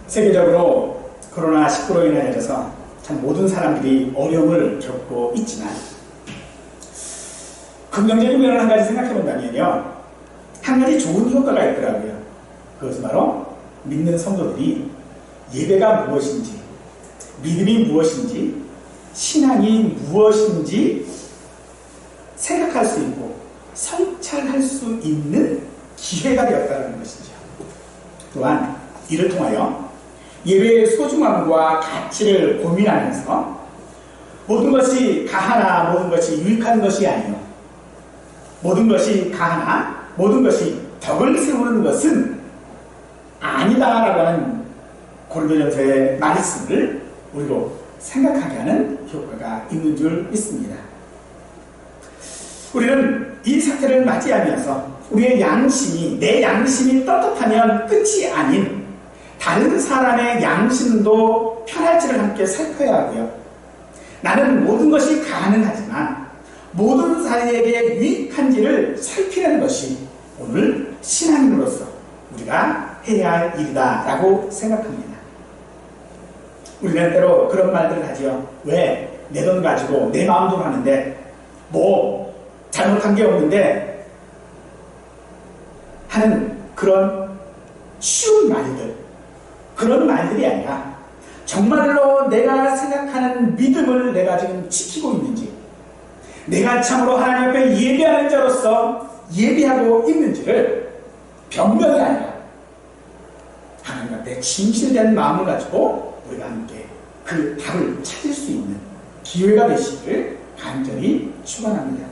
세계적으로 코로나19로 인하여서 참 모든 사람들이 어려움을 겪고 있지만 긍정적인 면을 한 가지 생각해 본다면요, 한 가지 좋은 효과가 있더라고요. 그것은 바로 믿는 성도들이 예배가 무엇인지, 믿음이 무엇인지, 신앙이 무엇인지 생각할 수 있고 성찰할 수 있는 기회가 되었다는 것이죠. 또한 이를 통하여 예배의 소중함과 가치를 고민하면서 모든 것이 가하나 모든 것이 유익한 것이 아니요, 모든 것이 가하나 모든 것이 덕을 세우는 것은 아니다라고 하는 고린도전서의 말씀을 우리로 생각하게 하는 효과가 있는 줄 믿습니다. 우리는 이 사태를 맞이하면서 우리의 양심이, 내 양심이 떳떳하면 끝이 아닌 다른 사람의 양심도 편할지를 함께 살펴야 하고요. 나는 모든 것이 가능하지만 모든 사람에게 유익한지를 살피는 것이 오늘 신앙인으로서 우리가 해야 할 일이다 라고 생각합니다. 우리는 때로 그런 말들을 하지요. 왜 내 돈 가지고 내 마음대로 하는데 뭐 잘못한 게 없는데 하는 그런 쉬운 말들, 그런 말들이 아니라 정말로 내가 생각하는 믿음을 내가 지금 지키고 있는지, 내가 참으로 하나님 앞에 예배하는 자로서 예배하고 있는지를 변명이 아니라 하나님 앞에 진실된 마음을 가지고 우리가 함께 그 답을 찾을 수 있는 기회가 되시기를 간절히 축원합니다.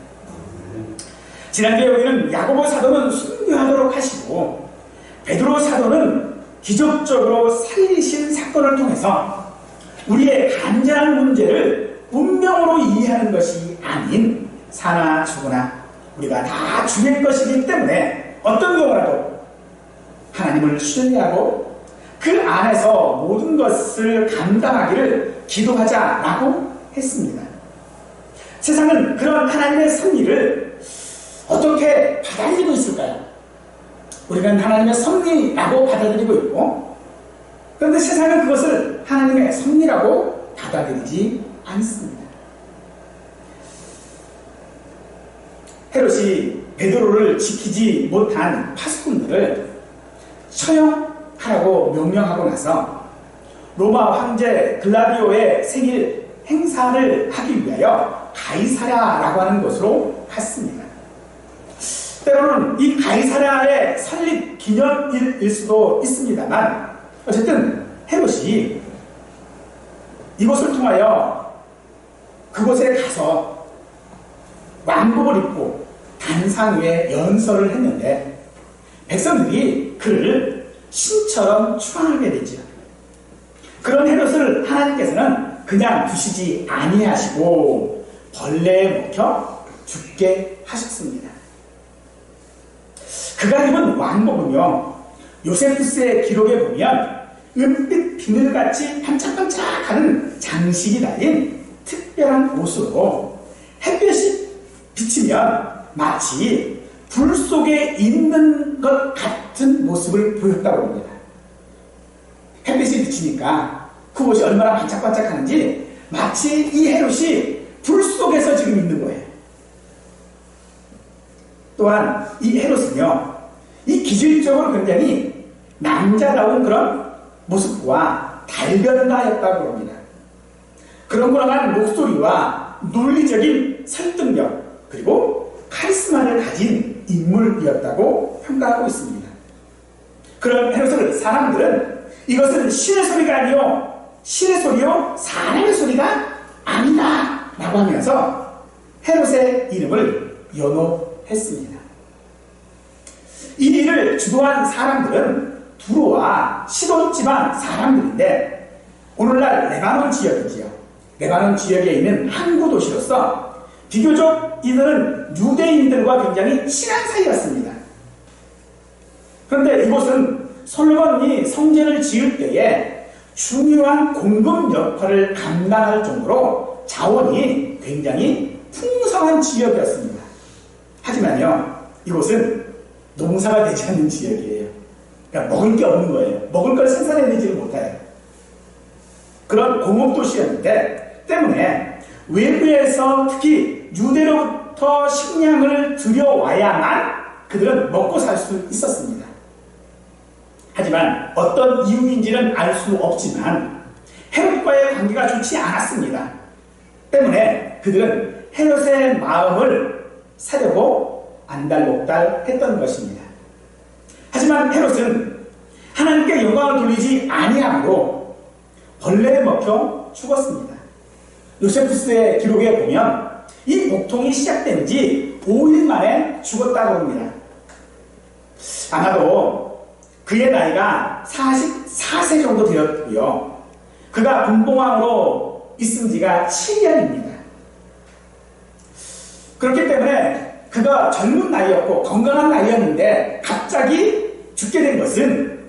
지난주에 우리는 야고보 사도는 순교하도록 하시고 베드로 사도는 기적적으로 살리신 사건을 통해서 우리의 간절한 문제를 운명으로 이해하는 것이 아닌 사나 죽으나 우리가 다 죽일 것이기 때문에 어떤 경우라도 하나님을 신뢰하고 그 안에서 모든 것을 감당하기를 기도하자라고 했습니다. 세상은 그런 하나님의 섭리를 어떻게 받아들이고 있을까요? 우리는 하나님의 섭리라고 받아들이고 있고, 그런데 세상은 그것을 하나님의 섭리라고 받아들이지 않습니다. 헤롯이 베드로를 지키지 못한 파수꾼들을 처형하라고 명령하고 나서 로마 황제 글라디오의 생일 행사를 하기 위하여 가이사랴라고 하는 곳으로 갔습니다. 때로는 이 가이사랴의 설립 기념일일 수도 있습니다만 어쨌든 헤롯이 이곳을 통하여 그곳에 가서 왕복을 입고 단상 위에 연설을 했는데 백성들이 그를 신처럼 추앙하게 되죠. 그런 헤롯을 하나님께서는 그냥 두시지 아니하시고 벌레에 먹혀 죽게 하셨습니다. 그가 입은 왕복은요, 요세푸스의 기록에 보면 은빛 비늘같이 반짝반짝하는 장식이 달린 특별한 옷으로 햇볕이 비치면 마치 불 속에 있는 것 같은 모습을 보였다고 합니다. 햇빛이 비치니까 그 옷이 얼마나 반짝반짝하는지 마치 이 헤롯이 불 속에서 지금 있는 거예요. 또한 이 헤롯은요, 이 기질적으로 굉장히 남자다운 그런 모습과 달변가였다고 합니다. 그런 거랑한 목소리와 논리적인 설득력 그리고 카리스마를 가진 인물이었다고 평가하고 있습니다. 그런 헤롯을 사람들은 이것은 신의 소리가 아니요, 신의 소리요 사람의 소리가 아니다 라고 하면서 헤롯의 이름을 연호했습니다. 이 일을 주도한 사람들은 두로와 시돈 지방 사람들인데 오늘날 레바논 지역이지요. 레바논 지역에 있는 항구 도시로서 비교적 이들은 유대인들과 굉장히 친한 사이였습니다. 그런데 이곳은 솔로몬이 성전을 지을 때에 중요한 공급 역할을 감당할 정도로 자원이 굉장히 풍성한 지역이었습니다. 하지만요, 이곳은 농사가 되지 않는 지역이에요. 그러니까 먹을 게 없는 거예요. 먹을 걸 생산해내지를 못해요. 그런 공업도시였는데 때문에 외부에서 특히 유대로부터 식량을 들여와야만 그들은 먹고 살 수 있었습니다. 하지만 어떤 이유인지는 알 수 없지만 헤롯과의 관계가 좋지 않았습니다. 때문에 그들은 헤롯의 마음을 사려고 안달복달 했던 것입니다. 하지만 헤롯은 하나님께 영광을 돌리지 아니함으로 벌레에 먹혀 죽었습니다. 요세푸스의 기록에 보면 이 복통이 시작된 지 5일 만에 죽었다고 합니다. 아마도 그의 나이가 44세 정도 되었고요. 그가 분봉왕으로 있은 지가 7년입니다. 그렇기 때문에 그가 젊은 나이였고 건강한 나이였는데 갑자기 죽게 된 것은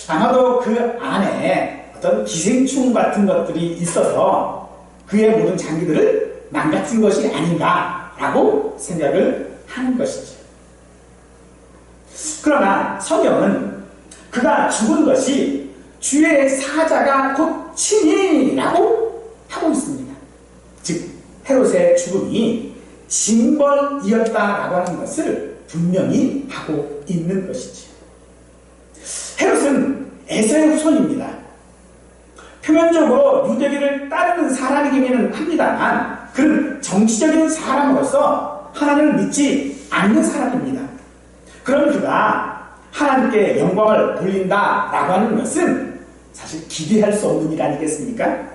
아마도 그 안에 어떤 기생충 같은 것들이 있어서 그의 모든 장기들을 망가뜨린 것이 아닌가라고 생각을 하는 것이죠. 그러나 성경은 그가 죽은 것이 주의 사자가 곧 친이라고 하고 있습니다. 즉 헤롯의 죽음이 징벌이었다라고 하는 것을 분명히 하고 있는 것이죠. 헤롯은 에서의 후손입니다. 표면적으로 유대교를 따르는 사람이기는 합니다만 그는 정치적인 사람으로서 하나님을 믿지 않는 사람입니다. 그럼 그가 하나님께 영광을 돌린다라고 하는 것은 사실 기대할 수 없는 일 아니겠습니까?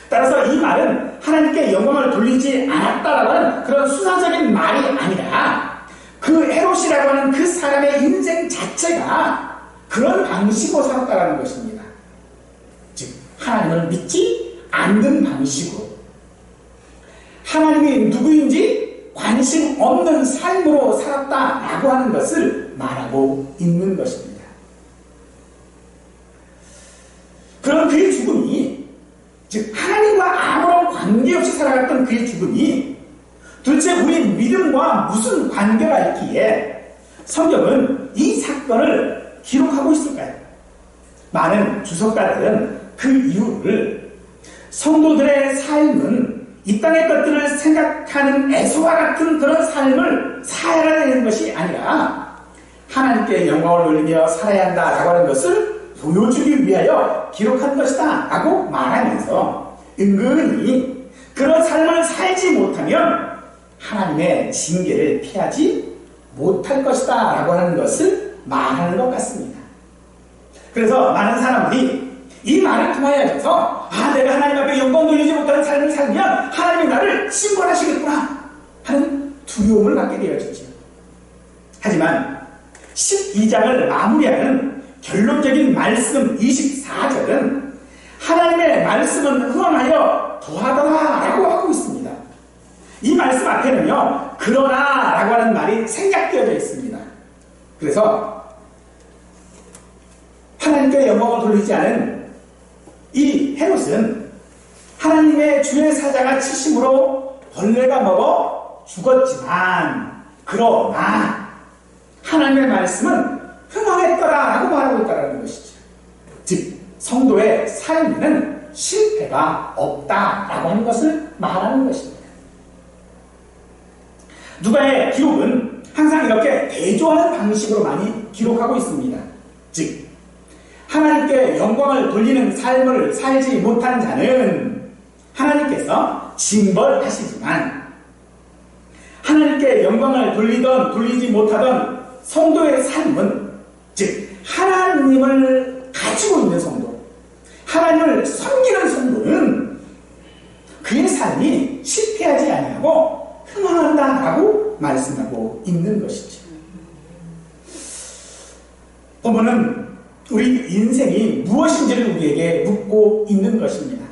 따라서 이 말은 하나님께 영광을 돌리지 않았다라고 하는 그런 수사적인 말이 아니라 그 헤롯이라고 하는 그 사람의 인생 자체가 그런 방식으로 살았다라는 것입니다. 즉 하나님을 믿지 않는 방식으로 하나님이 누구인지 관심 없는 삶으로 살았다라고 하는 것을 말하고 있는 것입니다. 그런 그의 죽음이 즉 하나님과 아무런 관계없이 살아갔던 그의 죽음이 도대체 우리 믿음과 무슨 관계가 있기에 성경은 이 사건을 기록하고 있을까요? 많은 주석가들은 그 이유를 성도들의 삶은 이 땅의 것들을 생각하는 에서와 같은 그런 삶을 살아야 되는 것이 아니라 하나님께 영광을 돌리며 살아야 한다라고 하는 것을 보여주기 위하여 기록한 것이다 라고 말하면서 은근히 그런 삶을 살지 못하면 하나님의 징계를 피하지 못할 것이다 라고 하는 것을 말하는 것 같습니다. 그래서 많은 사람들이 이 말을 통하여서 내가 하나님 앞에 영광 돌리지 못하는 삶을 살면 하나님이 나를 심벌하시겠구나 하는 두려움을 갖게 되어지죠. 하지만 12장을 마무리하는 결론적인 말씀 24절은 하나님의 말씀은 흥하여 더하더라 라고 하고 있습니다. 이 말씀 앞에는요 그러나 라고 하는 말이 생략되어져 있습니다. 그래서 하나님께 영광을 돌리지 않은 이 헤롯은 하나님의 주의 사자가 치심으로 벌레가 먹어 죽었지만 그러나 하나님의 말씀은 흥황했더라라고 말하고 있다는 것이죠. 즉 성도의 삶에는 실패가 없다라고 하는 것을 말하는 것입니다. 누가의 기록은 항상 이렇게 대조하는 방식으로 많이 기록하고 있습니다. 즉 하나님께 영광을 돌리는 삶을 살지 못한 자는 하나님께서 징벌하시지만 하나님께 영광을 돌리지 못하던 성도의 삶은 즉 하나님을 가지고 있는 성도, 하나님을 섬기는 성도는 그의 삶이 실패하지 아니하고 흥황한다라고 말씀하고 있는 것이죠. 본문은 우리 인생이 무엇인지를 우리에게 묻고 있는 것입니다.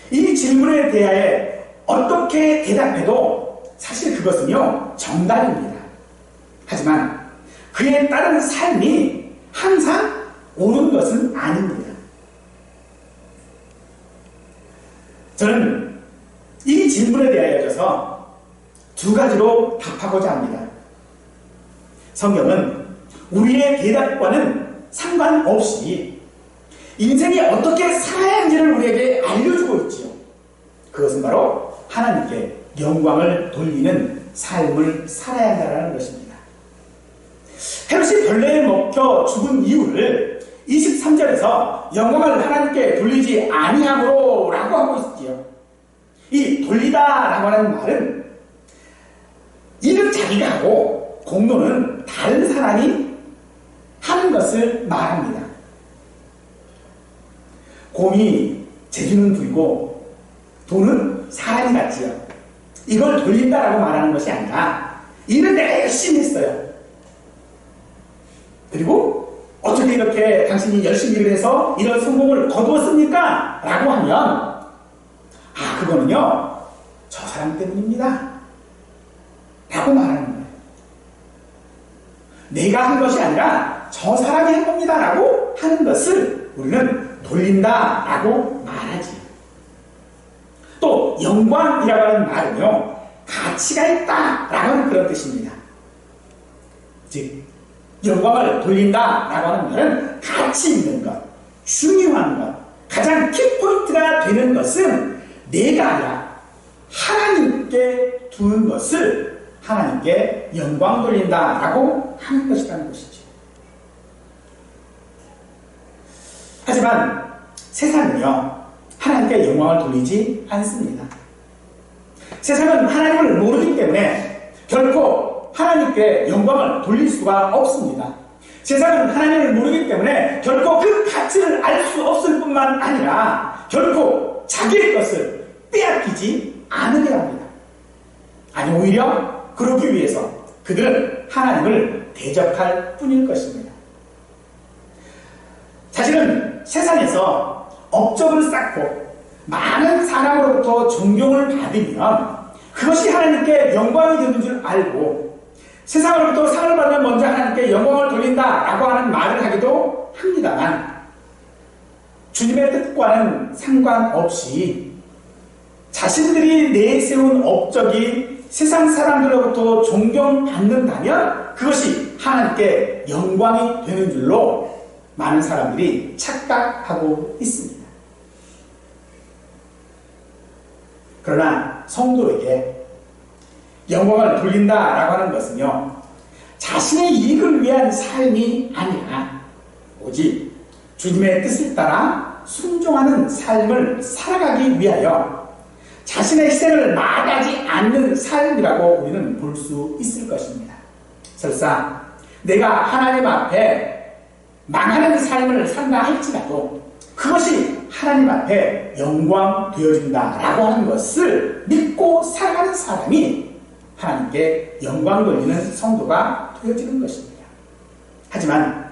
이 질문에 대하여 어떻게 대답해도 사실 그것은요 정답입니다. 하지만 그에 따른 삶이 항상 옳은 것은 아닙니다. 저는 이 질문에 대하여서 두 가지로 답하고자 합니다. 성경은 우리의 대답과는 상관없이 인생이 어떻게 살아야 하는지를 우리에게 알려주고 있지요. 그것은 바로 하나님께 영광을 돌리는 삶을 살아야 한다는 것입니다. 헤롯이 벌레에 먹혀 죽은 이유를 23절에서 영광을 하나님께 돌리지 아니함으로 라고 하고 있지요. 이 돌리다 라고 하는 말은 일은 자기가 하고 공로는 다른 사람이 하는 것을 말합니다. 곰이 재주는 부리고 돈은 사람이 갖지요. 이걸 돌린다라고 말하는 것이 아니라 일은 내가 열심히 했어요. 그리고 어떻게 이렇게 당신이 열심히 일을 해서 이런 성공을 거두었습니까? 라고 하면 그거는요 저 사람 때문입니다 라고 말하는 거예요. 내가 한 것이 아니라 저 사람이 한 겁니다 라고 하는 것을 우리는 돌린다 라고 말하지. 또 영광이라고 하는 말은요 가치가 있다 라고 하는 그런 뜻입니다. 즉 영광을 돌린다 라고 하는 말은 가치 있는 것, 중요한 것, 가장 키포인트가 되는 것은 내가 아니라 하나님께 두는 것을 하나님께 영광 돌린다 라고 하는 것이라는 것이죠. 하지만 세상은요 하나님께 영광을 돌리지 않습니다. 세상은 하나님을 모르기 때문에 결코 하나님께 영광을 돌릴 수가 없습니다. 세상은 하나님을 모르기 때문에 결코 그 가치를 알 수 없을 뿐만 아니라 결코 자기의 것을 빼앗기지 않으려 합니다. 아니 오히려 그러기 위해서 그들은 하나님을 대적할 뿐일 것입니다. 사실은 세상에서 업적을 쌓고 많은 사람으로부터 존경을 받으면 그것이 하나님께 영광이 되는 줄 알고 세상으로부터 상을 받으면 먼저 하나님께 영광을 돌린다라고 하는 말을 하기도 합니다만 주님의 뜻과는 상관없이 자신들이 내세운 업적이 세상 사람들로부터 존경받는다면 그것이 하나님께 영광이 되는 줄로 많은 사람들이 착각하고 있습니다. 그러나 성도에게 영광을 돌린다라고 하는 것은요 자신의 이익을 위한 삶이 아니라 오직 주님의 뜻을 따라 순종하는 삶을 살아가기 위하여 자신의 희생을 마다하지 않는 삶이라고 우리는 볼 수 있을 것입니다. 설사 내가 하나님 앞에 망하는 삶을 산다 할지라도 그것이 하나님 앞에 영광 되어진다라고 하는 것을 믿고 살아가는 사람이 하나님께 영광 돌리는 성도가 되어지는 것입니다. 하지만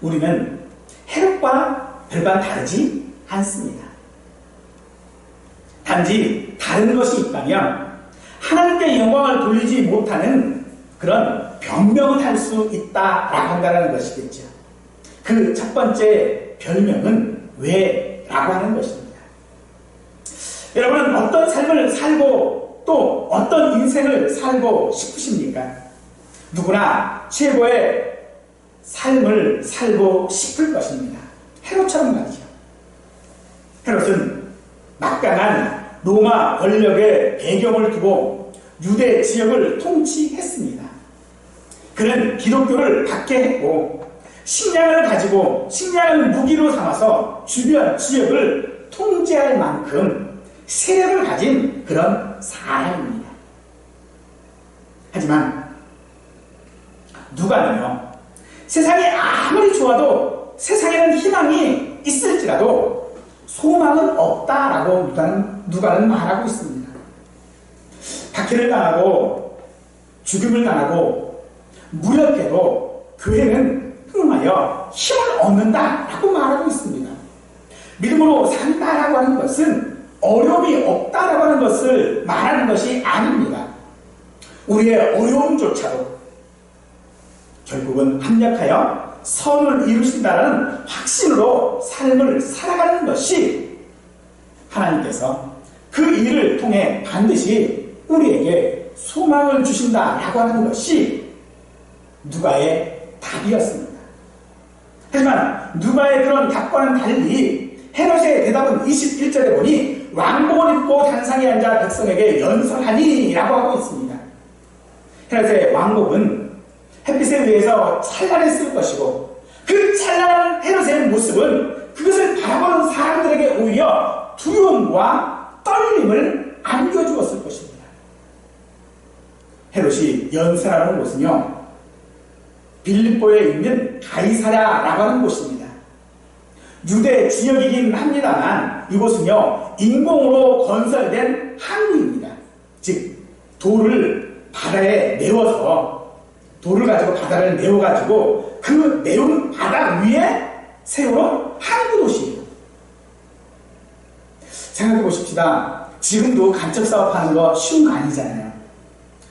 우리는 헤롯과 별반 다르지 않습니다. 단지 다른 것이 있다면 하나님께 영광을 돌리지 못하는 그런 변명을 할 수 있다라고 한다는 것이겠죠. 그 첫 번째 별명은 왜라고 하는 것입니다. 여러분은 어떤 삶을 살고 또 어떤 인생을 살고 싶으십니까? 누구나 최고의 삶을 살고 싶을 것입니다. 헤롯처럼 말이죠. 헤롯은 막강한 로마 권력의 배경을 두고 유대 지역을 통치했습니다. 그는 기독교를 박해했고 식량을 가지고 식량을 무기로 삼아서 주변 지역을 통제할 만큼 세력을 가진 그런 사람입니다. 하지만 누가는요 세상이 아무리 좋아도 세상에는 희망이 있을지라도 소망은 없다라고 누가는 말하고 있습니다. 박해를 당하고 죽임을 당하고 무력해도 교회는 흥하여 힘을 얻는다라고 말하고 있습니다. 믿음으로 산다라고 하는 것은 어려움이 없다라고 하는 것을 말하는 것이 아닙니다. 우리의 어려움조차도 결국은 합력하여 선을 이루신다는 확신으로 삶을 살아가는 것이 하나님께서 그 일을 통해 반드시 우리에게 소망을 주신다라고 하는 것이 누가의 답이었습니다. 하지만 누가의 그런 답과는 달리 헤롯의 대답은 21절에 보니 왕복을 입고 단상에 앉아 백성에게 연설하니 라고 하고 있습니다. 헤롯의 왕복은 햇빛에 의해서 찬란했을 것이고 그 찬란한 헤롯의 모습은 그것을 바라보는 사람들에게 오히려 두려움과 떨림을 안겨주었을 것입니다. 헤롯이 연설하는 곳은요, 빌립보에 있는 가이사랴라고 하는 곳입니다. 유대 지역이긴 합니다만 이곳은요, 인공으로 건설된 항구입니다. 즉 돌을 바다에 메워서, 돌을 가지고 바다를 메워가지고 그 메운 바다 위에 세워놓은 항구 도시예요. 생각해 보십시다. 지금도 간첩 사업하는 거 쉬운 거 아니잖아요.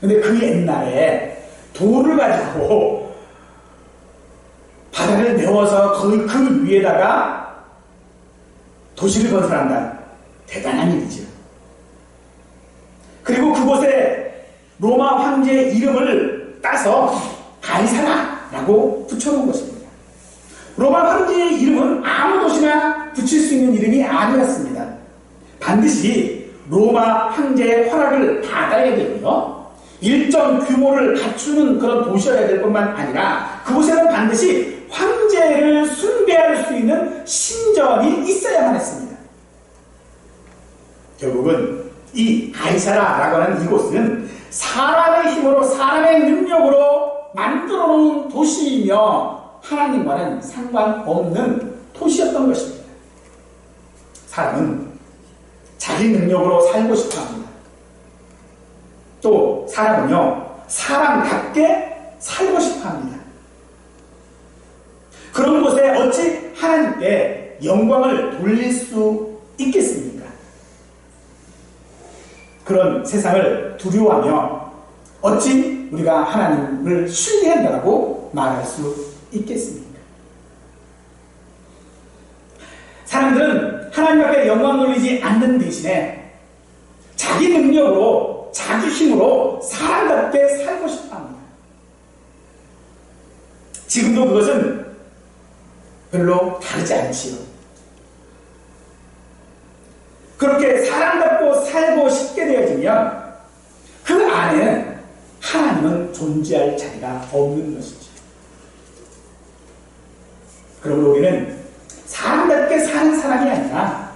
근데 그 옛날에 돌을 가지고 바다를 메워서 거의 그 위에다가 도시를 건설한다. 대단한 일이죠. 그리고 그곳에 로마 황제의 이름을 따서 가이사라라고 붙여놓은 것입니다. 로마 황제의 이름은 아무 도시나 붙일 수 있는 이름이 아니었습니다. 반드시 로마 황제의 허락을 받아야 되고요, 일정 규모를 갖추는 그런 도시여야 될 뿐만 아니라 그곳에는 반드시 황제를 숭배할 수 있는 신전이 있어야만 했습니다. 결국은 이 가이사라라고 하는 이곳은 사람의 힘으로, 사람의 능력으로 만들어 놓은 도시이며 하나님과는 상관없는 도시였던 것입니다. 사람은 자기 능력으로 살고 싶어 합니다. 또 사람은요, 사람답게 살고 싶어 합니다. 그런 곳에 어찌 하나님께 영광을 돌릴 수 있겠습니까? 그런 세상을 두려워하며 어찌 우리가 하나님을 신뢰한다고 말할 수 있겠습니까? 사람들은 하나님 앞에 영광 돌리지 않는 대신에 자기 능력으로, 자기 힘으로 사람답게 살고 싶어 합니다. 지금도 그것은 별로 다르지 않지요. 그렇게 사람답고 살고 싶게 되어지면 그 안에는 하나님은 존재할 자리가 없는 것이죠. 그러므로 우리는 사람답게 사는 사람이 아니라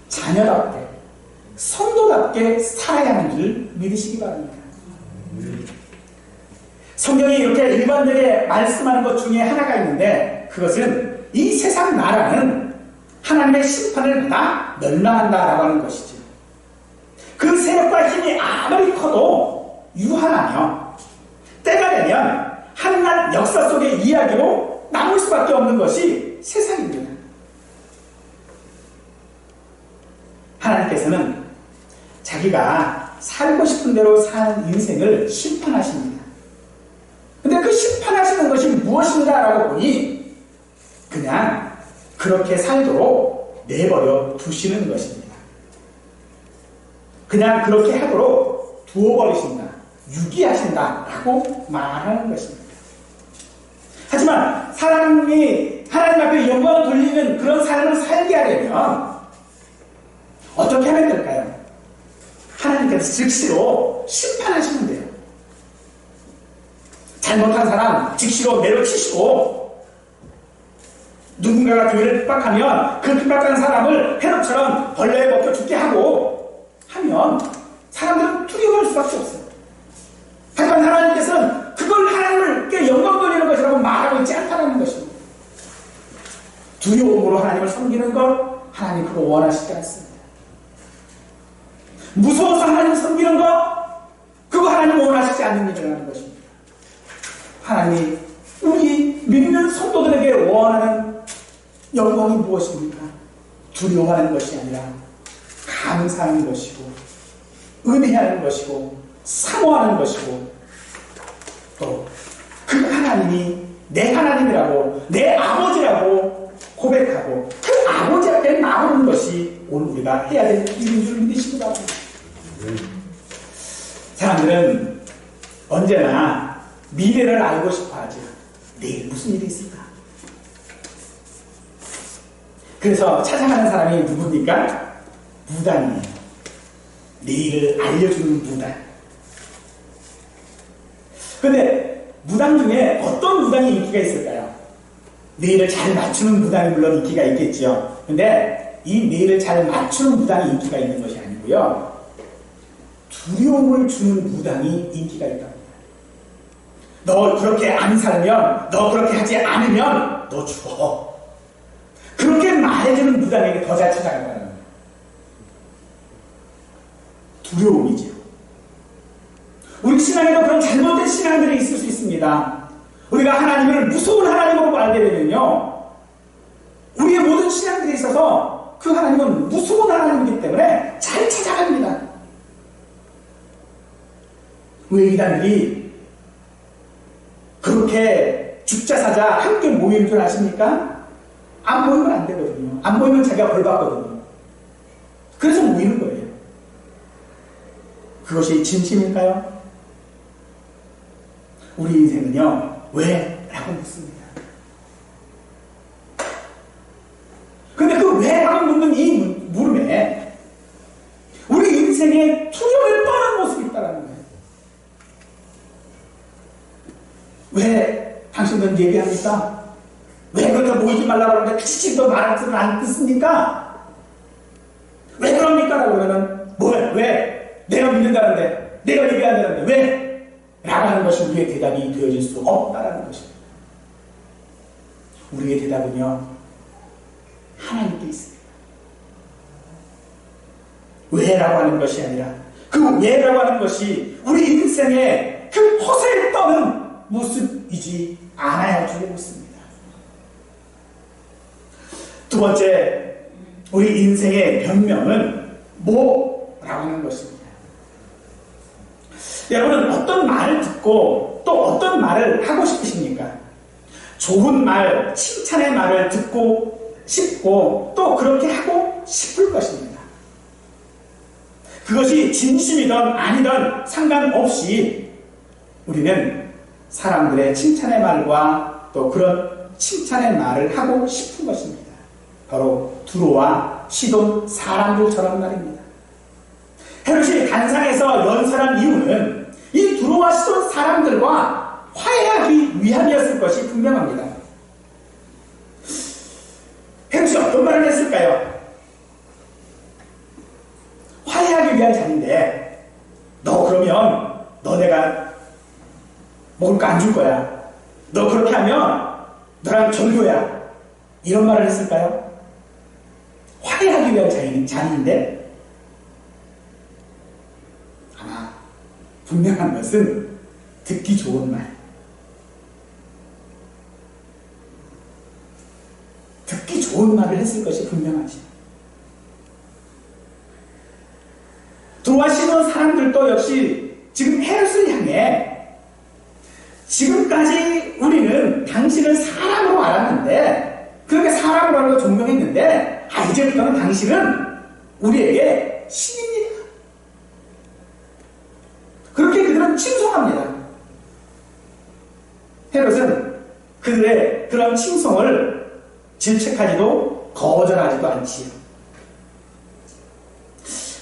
자녀답게, 성도답게 살아야 하는 줄 믿으시기 바랍니다. 성경이 이렇게 일관되게 말씀하는 것 중에 하나가 있는데, 그것은 이 세상 나라는 하나님의 심판을 받아 멸망한다라고 하는 것이죠. 그 세력과 힘이 아무리 커도 유한하며 때가 되면 한낱 역사 속의 이야기로 남을 수밖에 없는 것이 세상입니다. 하나님께서는 자기가 살고 싶은 대로 사는 인생을 심판하십니다. 근데 그 심판하시는 것이 무엇인가라고 보니 그냥 그렇게 살도록 내버려 두시는 것입니다. 그냥 그렇게 하도록 두어버리신다, 유기하신다라고 말하는 것입니다. 하지만 사람이 하나님 앞에 영광을 돌리는 그런 삶을 살게 하려면 어떻게 하면 될까요? 하나님께서 즉시로 심판하시면 돼요. 잘못한 사람 즉시로 내려치시고, 누군가가 교회를 핍박하면 그 핍박한 사람을 헤롯처럼 벌레에 먹혀 죽게 하고 하면 사람들은 두려워할 수밖에 없어요. 하지만 하나님께서는 그걸 하나님께 영광 돌리는 것이라고 말하고 있지 않다는 것입니다. 두려움으로 하나님을 섬기는 것, 하나님 그거 원하시지 않습니다. 무서워서 하나님을 섬기는 것, 그거 하나님 원하시지 않는 일이라는 것입니다. 하나님이 우리 믿는 성도들에게 원하는 영광이 무엇입니까? 두려워하는 것이 아니라 감사하는 것이고, 은혜하는 것이고, 사모하는 것이고, 또 그 하나님이 내 하나님이라고, 내 아버지라고 고백하고 그 아버지 앞에 나오는 것이 오늘 우리가 해야 될 일인 줄 믿으시기 바랍니다. 사람들은 언제나 미래를 알고 싶어 하죠. 내일 무슨 일이 있을까? 그래서 찾아가는 사람이 누굽니까? 무당이에요. 내일을 알려주는 무당. 근데 무당 중에 어떤 무당이 인기가 있을까요? 내일을 잘 맞추는 무당이 물론 인기가 있겠죠. 근데 이 내일을 잘 맞추는 무당이 인기가 있는 것이 아니고요. 두려움을 주는 무당이 인기가 있답니다. 너 그렇게 안 살면, 너 그렇게 하지 않으면 너 죽어. 그렇게 말해주는 무당에게 더 잘 찾아간다는 거예요. 두려움이죠. 우리 신앙에도 그런 잘못된 신앙들이 있을 수 있습니다. 우리가 하나님을 무서운 하나님으로 알게 되면요, 우리의 모든 신앙들이 있어서 그 하나님은 무서운 하나님이기 때문에 잘 찾아갑니다. 왜 이단들이 그렇게 죽자사자 함께 모이는 줄 아십니까? 안 모이면 안 되거든요. 안 모이면 자기가 벌 받거든요. 그래서 모이는 거예요. 그것이 진심일까요? 우리 인생은요, 왜? 라고 묻습니다. 근데 그 왜? 라고 묻는 이 물음에 우리 인생의 투명을 떠난 모습이 있다는 거예요. 왜 당신들은 예배합니까? 왜 그렇게 모이지 말라고 하는데 다시도 말을 안 듣습니까? 왜 그럽니까? 라고 그러면 왜? 내가 믿는다는데, 내가 예배한다는데 왜? 라고 하는 것이 우리의 대답이 되어질 수 없다라는 것입니다. 우리의 대답은요, 하나님께 있습니다. 왜라고 하는 것이 아니라 그 왜라고 하는 것이 우리 인생의 그 허세에 떠는 모습이지 않아야 할 줄 믿습니다. 두 번째, 우리 인생의 변명은 뭐라고 하는 것입니다. 여러분은 어떤 말을 듣고 또 어떤 말을 하고 싶으십니까? 좋은 말, 칭찬의 말을 듣고 싶고 또 그렇게 하고 싶을 것입니다. 그것이 진심이든 아니든 상관없이 우리는 사람들의 칭찬의 말과 또 그런 칭찬의 말을 하고 싶은 것입니다. 바로 두로와 시돈 사람들처럼 말입니다. 헤롯이 단상에서 연설한 이유는 이 두로와 시돈 사람들과 화해하기 위함이었을 것이 분명합니다. 헤롯이 어떤 말을 했을까요? 화해하기 위한 자리인데 너 그러면 너네가 먹을 거 안 줄 거야. 너 그렇게 하면 너랑 절교야. 이런 말을 했을까요? 화해하기 위한 자리인데 아마 분명한 것은 듣기 좋은 말, 듣기 좋은 말을 했을 것이 분명하지. 두로하시는 사람들도 역시 지금 헤롯을 향해 지금까지 우리는 당신을 사람으로 알았는데, 그렇게 사람으로 알고 존경했는데, 이제부터는 당신은 우리에게 신입니다. 그렇게 그들은 칭송합니다. 헤롯은 그들의 그런 칭송을 질책하지도 거절하지도 않지요.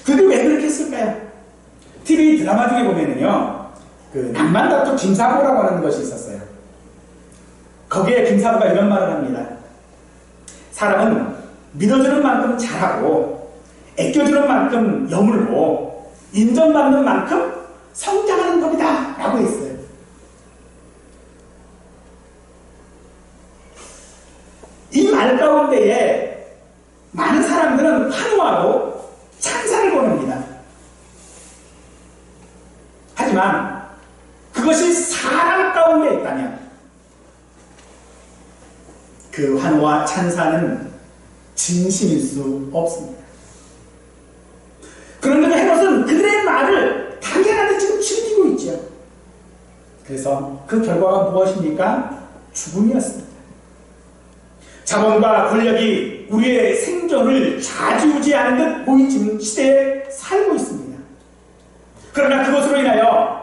그들이 왜 그렇게 했을까요? TV 드라마 중에 보면은요, 그 낭만다투 김사부라고 하는 것이 있었어요. 거기에 김사부가 이런 말을 합니다. 사람은 믿어주는 만큼 잘하고 애껴주는 만큼 여물고 인정받는 만큼 성장하는 법이다 라고 했어요. 이 말 가운데에 많은 사람들은 환호하고 찬사를 보냅니다. 하지만 그것이 사람 가운데 있다면 그 환호와 찬사는 진심일 수 없습니다. 그런데 헤롯은 그들의 말을 당연하게 지금 즐기고 있죠. 그래서 그 결과가 무엇입니까? 죽음이었습니다. 자본과 권력이 우리의 생존을 좌지우지하는 듯 보이는 시대에 살고 있습니다. 그러나 그것으로 인하여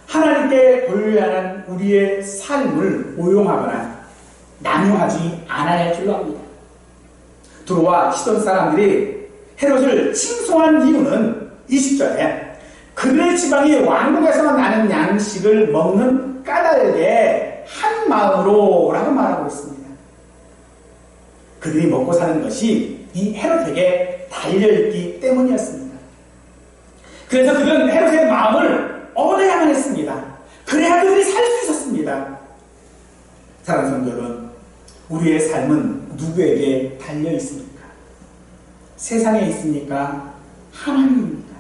하나님께 돌려야 하는 우리의 삶을 오용하거나 남용하지 않아야 할 줄로 압니다. 두로와 시돈 사람들이 헤롯을 칭송한 이유는 20절에 그들의 지방이 왕국에서 나는 양식을 먹는 까닭에 한 마음으로 라고 말하고 있습니다. 그들이 먹고 사는 것이 이 헤롯에게 달려있기 때문이었습니다. 그래서 그들은 헤롯의 마음을 얻어야만 했습니다. 그래야 그들이 살 수 있었습니다. 사랑하는 성도 여러분, 우리의 삶은 누구에게 달려 있습니까? 세상에 있습니까? 하나님입니까?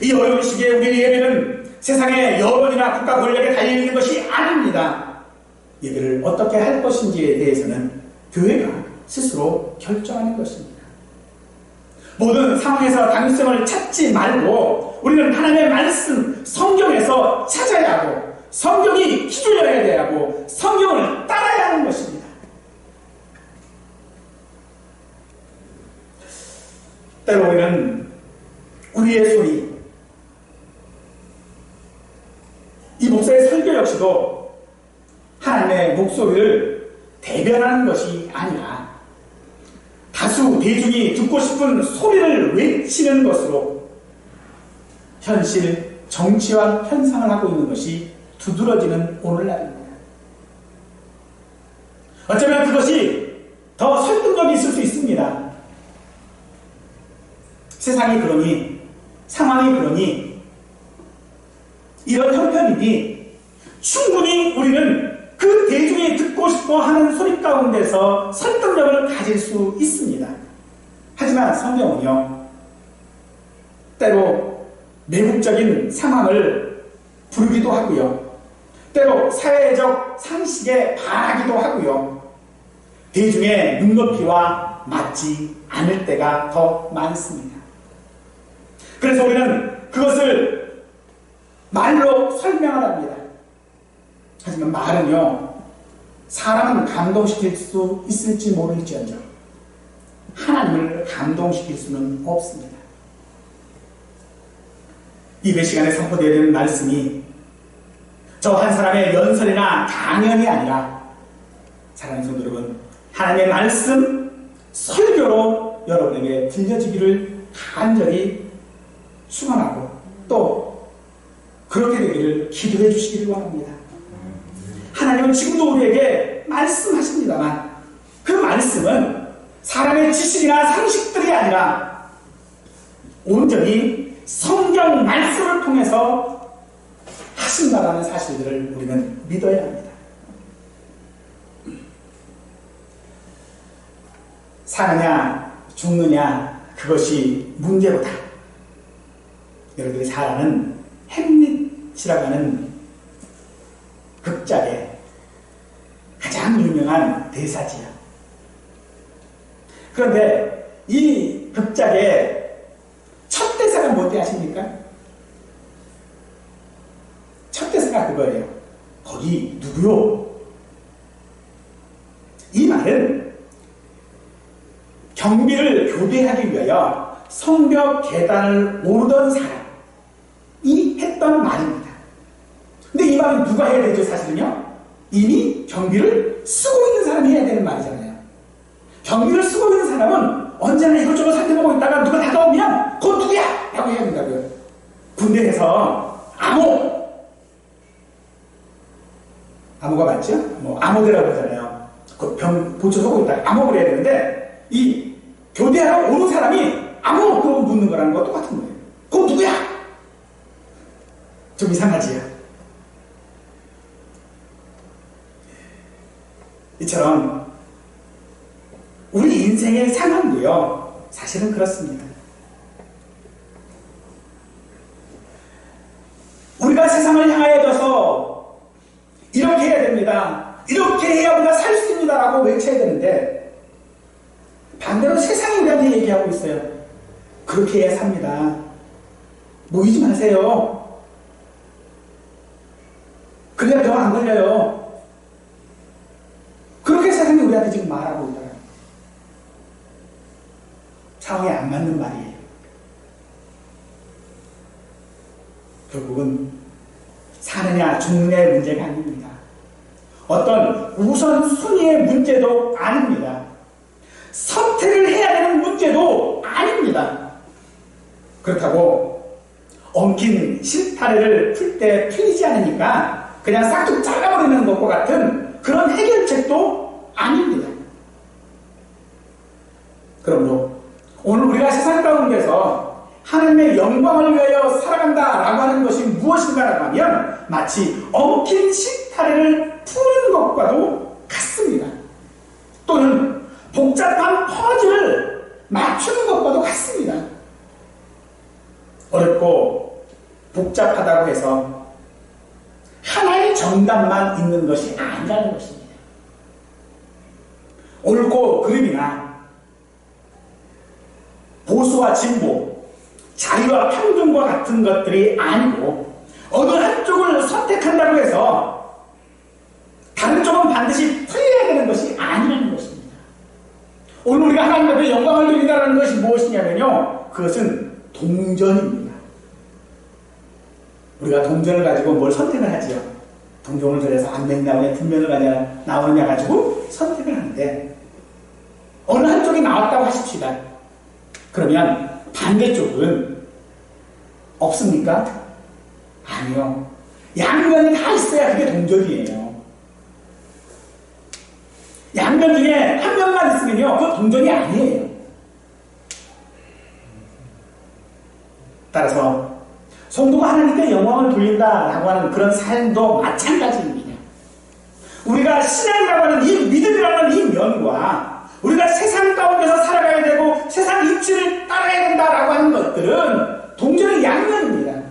이 어려운 시기에 우리의 예배는 세상의 여론이나 국가 권력에 달려있는 것이 아닙니다. 예배를 어떻게 할 것인지에 대해서는 교회가 스스로 결정하는 것입니다. 모든 상황에서 당위성을 찾지 말고 우리는 하나님의 말씀, 성경에서 찾아야 하고 성경이 기준이어야 하고 성경을 따라야 하는 것입니다. 때로 우리는 우리의 소리, 이 목사의 설교 역시도 하나님의 목소리를 대변하는 것이 아니라 다수 대중이 듣고 싶은 소리를 외치는 것으로 현실, 정치와 현상을 하고 있는 것이 두드러지는 오늘날입니다. 어쩌면 그것이 더 설득력이 있을 수 있습니다. 세상이 그러니, 상황이 그러니, 이런 형편이니 충분히 우리는 그 대중이 듣고 싶어 하는 소리 가운데서 설득력을 가질 수 있습니다. 하지만 성경은요, 때로 내국적인 상황을 부르기도 하고요, 때로 사회적 상식에 반하기도 하고요, 대중의 눈높이와 맞지 않을 때가 더 많습니다. 그래서 우리는 그것을 말로 설명을 합니다. 하지만 말은요, 사람은 감동시킬 수 있을지 모를지언정 하나님을 감동시킬 수는 없습니다. 예배 시간에 선포되어야 되는 말씀이 저 한 사람의 연설이나 강연이 아니라 사랑하는 성도 여러분, 하나님의 말씀, 설교로 여러분에게 들려지기를 간절히 축원하고 또 그렇게 되기를 기도해 주시기를 원합니다. 하나님은 지금도 우리에게 말씀하십니다만 그 말씀은 사람의 지식이나 상식들이 아니라 온전히 성경 말씀을 통해서 하신다라는 사실들을 우리는 믿어야 합니다. 사느냐 죽느냐 그것이 문제보다 여러분들이 잘 아는 햄릿이라고 하는 극작의 가장 유명한 대사지요. 그런데 이 극작의 첫 대사가 뭔지 아십니까? 첫 대사가 그거예요. 거기 누구요? 이 말은 경비를 교대하기 위하여 성벽 계단을 오르던 사람이 했던 말입니다. 근데 이 말은 누가 해야 되죠? 사실은요, 이미 경비를 쓰고 있는 사람이 해야 되는 말이잖아요. 경비를 쓰고 있는 사람은 언제나 이것저것 살펴보고 있다가 누가 다가오면 그건 누구야? 라고 해야 된다고요. 군대에서 암호가 맞죠? 뭐 암호대라고 하잖아요. 그 병 보초서고 있다가 암호를 해야 되는데 이 교대하러 오는 사람이 암호 그러고 묻는 거라는 거 똑같은 거예요. 그건 누구야? 좀 이상하지요? 이처럼 우리 인생의 상황도요, 사실은 그렇습니다. 우리가 세상을 향하여져서 이렇게 해야 됩니다, 이렇게 해야 우리가 살 수 있습니다 라고 외쳐야 되는데 반대로 세상이 우리한테 얘기하고 있어요. 그렇게 해야 삽니다. 모이지 마세요. 그래야 병 안 걸려요. 그렇게 세상이 우리한테 지금 말하고 있잖아요. 상황에 안 맞는 말이에요. 결국은 사느냐 죽느냐의 문제가 아닙니다. 어떤 우선순위의 문제도 아닙니다. 선택을 해야 되는 문제도 아닙니다. 그렇다고 엉킨 실타래를 풀 때 풀리지 않으니까 그냥 싹둑 잘라버리는 것과 같은 그런 해결책도 아닙니다. 그러므로 오늘 우리가 세상 가운데서 하나님의 영광을 위하여 살아간다라고 하는 것이 무엇인가라고 하면 마치 엉킨 실타래를 푸는 것과도 같습니다. 또는 복잡한 퍼즐을 맞추는 것과도 같습니다. 어렵고 복잡하다고 해서 하나의 정답만 있는 것이 아니라는 것입니다. 옳고 그름이나 보수와 진보, 자유와 평등과 같은 것들이 아니고 어느 한쪽을 선택한다고 해서 다른 쪽은 반드시 풀려야 되는 것이 아니라는 것입니다. 오늘 우리가 하나님 앞에 영광을 드린다는 것이 무엇이냐면요, 그것은 동전입니다. 우리가 동전을 가지고 뭘 선택을 하지요? 동전을 들여서 안면이 나오냐 뒷면을 나오느냐 가지고 선택을 하는데 어느 한쪽이 나왔다고 하십시다. 그러면 반대쪽은 없습니까? 아니요. 양면이 다 있어야 그게 동전이에요. 양면 중에 한 면만 있으면요, 그건 동전이 아니에요. 따라서 성도가 하나님께 영광을 돌린다라고 하는 그런 삶도 마찬가지입니다. 우리가 신앙이라고 하는 이 믿음이라고 하는 이 면과 우리가 세상 가운데서 살아가야 되고 세상 이치를 따라야 된다라고 하는 것들은 동전의 양면입니다.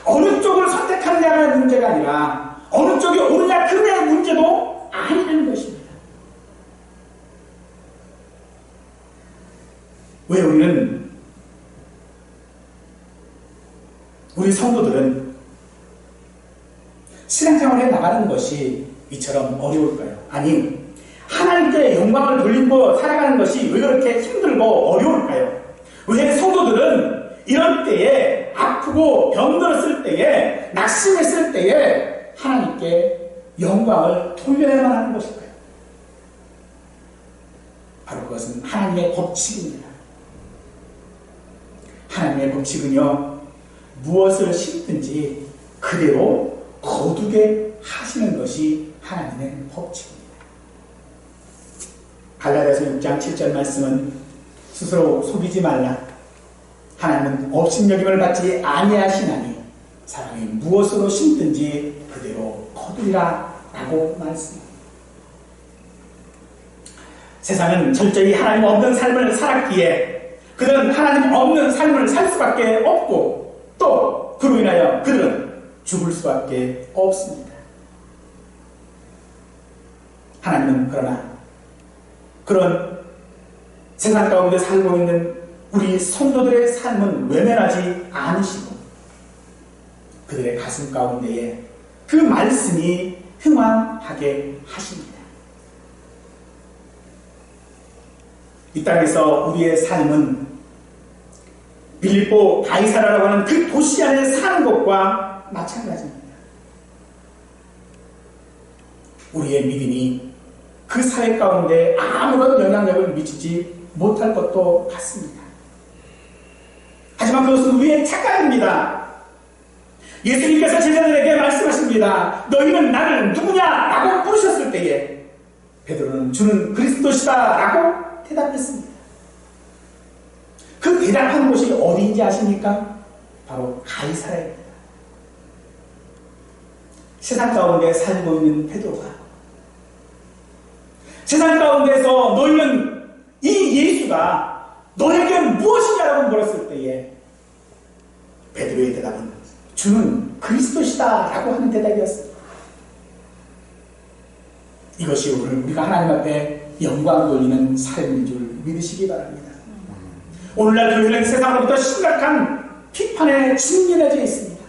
어느 쪽을 선택하느냐의 문제가 아니라 어느 쪽이 옳으냐 그르냐의 문제도 아니라는 것입니다. 왜 우리 성도들은 신앙생활에 나가는 것이 이처럼 어려울까요? 아니, 하나님께 영광을 돌리고 살아가는 것이 왜 그렇게 힘들고 어려울까요? 왜 성도들은 이런 때에 아프고 병들었을 때에 낙심했을 때에 하나님께 영광을 돌려야만 하는 것일까요? 바로 그것은 하나님의 법칙입니다. 하나님의 법칙은요, 무엇을 심든지 그대로 거두게 하시는 것이 하나님의 법칙입니다. 갈라디아서 6장 7절 말씀은 스스로 속이지 말라. 하나님은 업신여김을 받지 아니하시나니 사람이 무엇으로 심든지 그대로 거두리라 라고 말씀합니다. 세상은 철저히 하나님 없는 삶을 살았기에 그들은 하나님 없는 삶을 살 수밖에 없고 또 그로 인하여 그들은 죽을 수밖에 없습니다. 하나님은 그러나 그런 세상 가운데 살고 있는 우리 성도들의 삶은 외면하지 않으시고 그들의 가슴 가운데에 그 말씀이 흥왕하게 하십니다. 이 땅에서 우리의 삶은 빌립보 가이사라라고 하는 그 도시 안에 사는 것과 마찬가지입니다. 우리의 믿음이 그 사회 가운데 아무런 영향력을 미치지 못할 것도 같습니다. 하지만 그것은 우리의 착각입니다. 예수님께서 제자들에게 말씀하십니다. 너희는 나를 누구냐라고 물으셨을 때에 베드로는 주는 그리스도시다 라고 대답했습니다. 그 대답한 곳이 어디인지 아십니까? 바로 가이사라입니다. 세상 가운데 살고 있는 베드로가 세상 가운데서 너희는 이 예수가 너에게 무엇이냐라고 물었을 때에 베드로의 대답은 주는 그리스도시다 라고 하는 대답이었습니다. 이것이 오늘 우리가 하나님 앞에 영광 돌리는 삶인 줄 믿으시기 바랍니다. 오늘날 교회는 세상으로부터 심각한 비판에 직면해져 있습니다.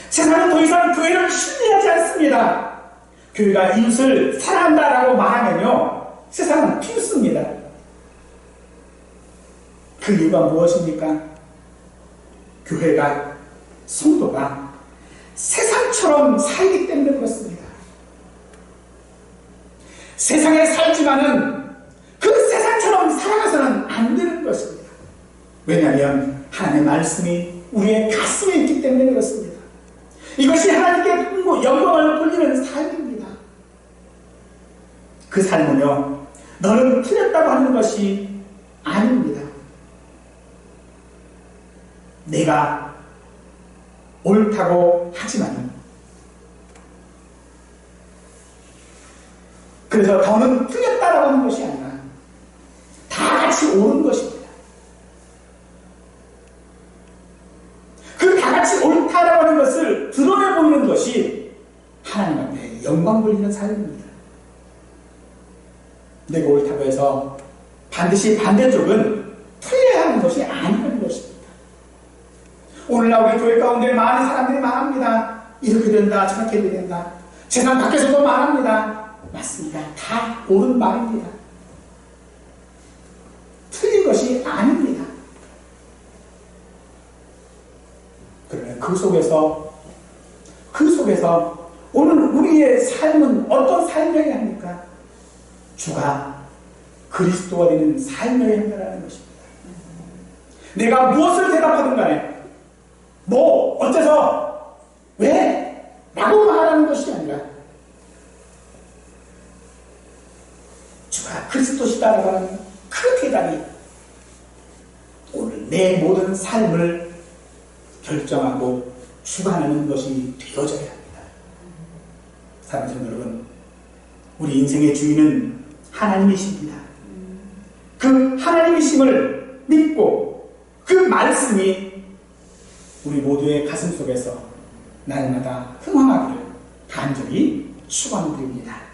세상은 더 이상 교회를 신뢰하지 않습니다. 교회가 이웃을 사랑한다라고 말하면요, 세상은 비웃습니다. 그 이유가 무엇입니까? 교회가, 성도가 세상처럼 살기 때문에 그렇습니다. 세상에 살지만은 그 세상처럼 살아가서는 안 되는 것입니다. 왜냐하면 하나님의 말씀이 우리의 가슴에 있기 때문에 그렇습니다. 이것이 하나님께 영광을 돌리는 삶입니다. 그 삶은요, 너는 틀렸다고 하는 것이 아닙니다. 내가 옳다고 하지만, 그래서 너는 틀렸다라고 하는 것이 아니라 다 같이 옳은 것입니다. 그 다 같이 옳다라고 하는 것을 드러내 보이는 것이 하나님 앞에 영광 돌리는 삶입니다. 내가 옳다고 해서 반드시 반대쪽은 틀려야 하는 것이 아니라는 것입니다. 오늘날 우리 교회 가운데 많은 사람들이 말합니다. 이렇게 된다, 저렇게 된다. 세상 밖에서도 말합니다. 맞습니다. 다 옳은 말입니다. 틀린 것이 아닙니다. 그러나 그 속에서 오늘 우리의 삶은 어떤 삶이어야 합니까? 주가 그리스도가 되는 삶이어야 한다는 것입니다. 내가 무엇을 대답하든 간에 어째서 왜? 라고 말하는 것이 아니라 주가 그리스도시다라고 하는 그 대답이 오늘 내 모든 삶을 결정하고 주관하는 것이 되어져야 합니다. 사랑하는 성도 여러분, 우리 인생의 주인은 하나님이십니다. 그 하나님이심을 믿고 그 말씀이 우리 모두의 가슴 속에서 날마다 흥황하기를 간절히 축원드립니다.